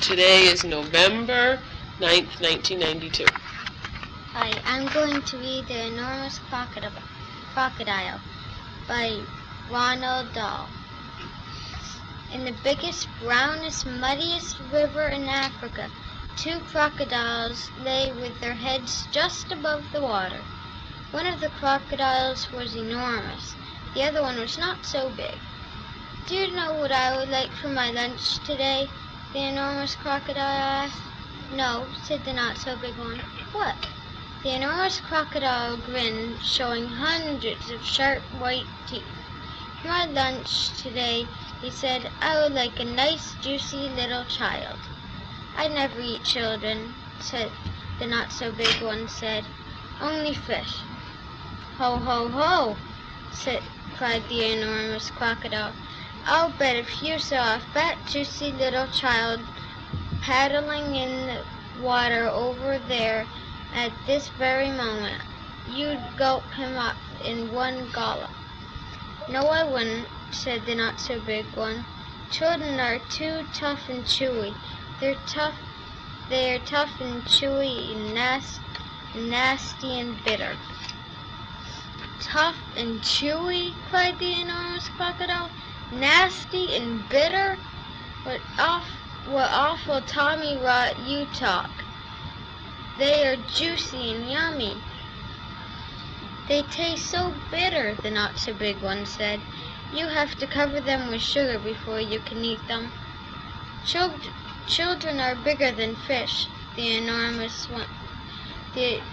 Today is November 9th, 1992. Hi, I'm going to read The Enormous Crocodile by Ronald Dahl. In the biggest, brownest, muddiest river in Africa, two crocodiles lay with their heads just above the water. One of the crocodiles was enormous. The other one was not so big. "Do you know what I would like for my lunch today?" the enormous crocodile asked. "No," said the not-so-big one. "What?" The enormous crocodile grinned, showing hundreds of sharp white teeth. "For my lunch today," he said, "I would like a nice, juicy little child." "I never eat children," said the not-so-big one said. "Only fish." "Ho, ho, ho!" cried the enormous crocodile. "I'll bet if you saw a fat, juicy little child paddling in the water over there at this very moment, you'd gulp him up in one gulp." "No, I wouldn't," said the not-so-big one. "Children are too tough and chewy. They're tough and chewy and nasty and bitter." "Tough and chewy?" cried the enormous crocodile. "Nasty and bitter? What awful tommy rot you talk. They are juicy and yummy." "They taste so bitter," the not-so-big one said. "You have to cover them with sugar before you can eat them." Children are bigger than fish,"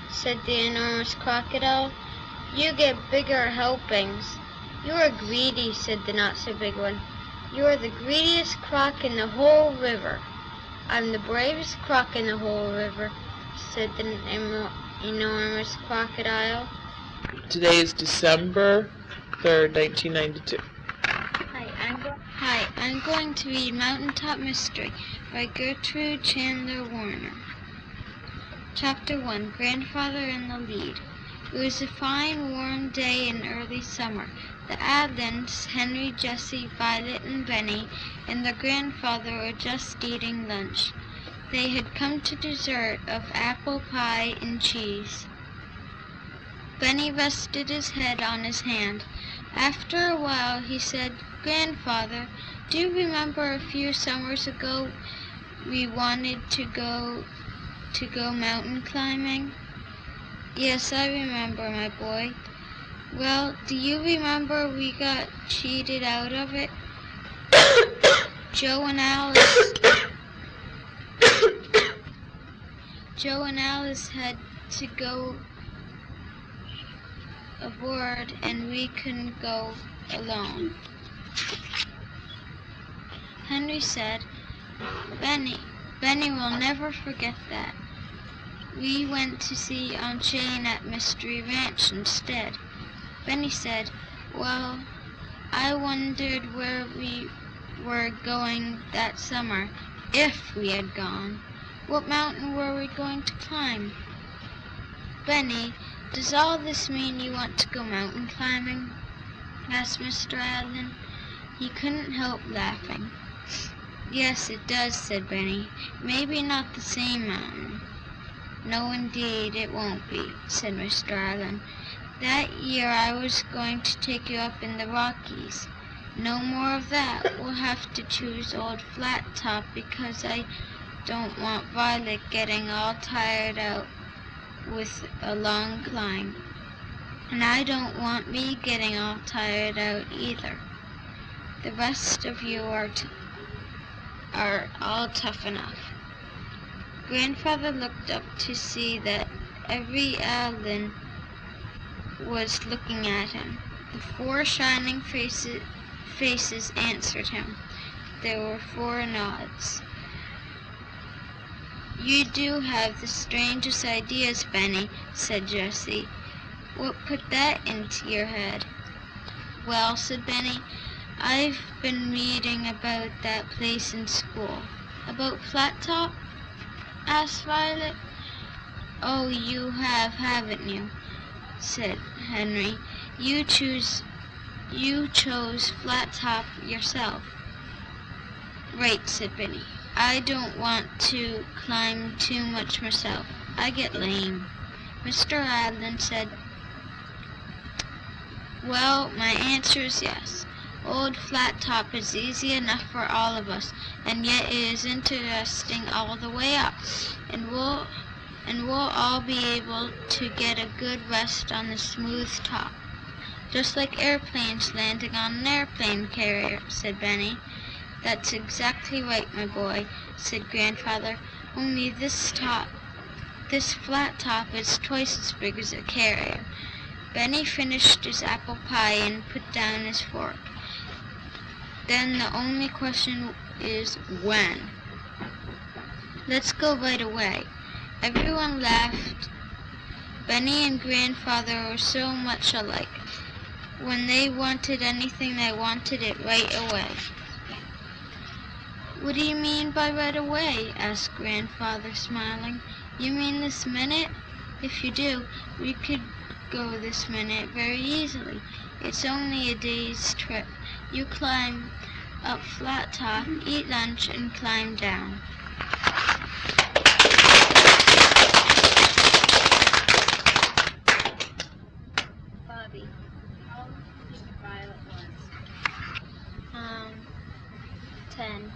said the enormous crocodile. "You get bigger helpings." "You are greedy," said the not-so-big one. "You are the greediest croc in the whole river." "I'm the bravest croc in the whole river," said the enormous crocodile. Today is December 3rd, 1992. Hi, I'm going to read Mountaintop Mystery by Gertrude Chandler Warner. Chapter 1, Grandfather in the Lead. It was a fine, warm day in early summer. The Adlins, Henry, Jessie, Violet, and Benny, and their grandfather were just eating lunch. They had come to dessert of apple pie and cheese. Benny rested his head on his hand. After a while he said, "Grandfather, do you remember a few summers ago we wanted to go mountain climbing?" "Yes, I remember, my boy." "Well, do you remember we got cheated out of it? Joe and Alice had to go aboard and we couldn't go alone." Henry said, Benny will never forget that. We went to see Aunt Jane at Mystery Ranch instead." Benny said, "Well, I wondered where we were going that summer, if we had gone. What mountain were we going to climb?" "Benny, does all this mean you want to go mountain climbing?" asked Mr. Adlin. He couldn't help laughing. "Yes, it does," said Benny. "Maybe not the same mountain." "No, indeed, it won't be," said Mr. Adlin. "That year I was going to take you up in the Rockies. No more of that. We'll have to choose Old Flat Top because I don't want Violet getting all tired out with a long climb. And I don't want me getting all tired out either. The rest of you are all tough enough." Grandfather looked up to see that every Adlin was looking at him. The 4 shining faces answered him. There were 4 nods. "You do have the strangest ideas, Benny," said Jessie. "What put that into your head?" "Well," said Benny, "I've been reading about that place in school." "About Flat Top?" asked Violet. "Oh, you have, haven't you?" said Henry. You chose Flat Top yourself." "Right," said Benny. I don't want to climb too much myself. I get lame. Mr. Adlin said, well, my answer is yes. Old Flat Top is easy enough for all of us, and yet it is interesting all the way up, and we'll all be able to get a good rest on the smooth top. Just like airplanes landing on an airplane carrier, said Benny. That's exactly right, my boy, said Grandfather, only this flat top is twice as big as a carrier. Benny finished his apple pie and put down his fork. Then the only question is when. Let's go right away. Everyone laughed. Benny and Grandfather were so much alike. When they wanted anything, they wanted it right away. What do you mean by right away? Asked Grandfather, smiling. You mean this minute? If you do, we could go this minute very easily. It's only a day's trip. You climb up Flat Top, eat lunch, and climb down. Bobby, how old do you think Violet was? 10.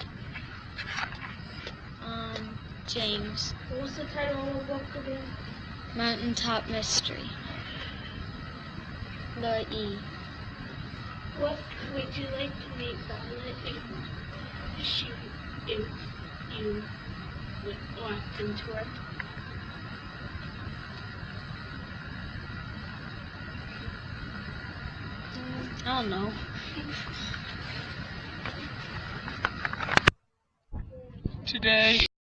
James. What was the title of the book again? Mountaintop Mystery. The E. What would you like to meet Violet if you walked into her? I don't know. Today.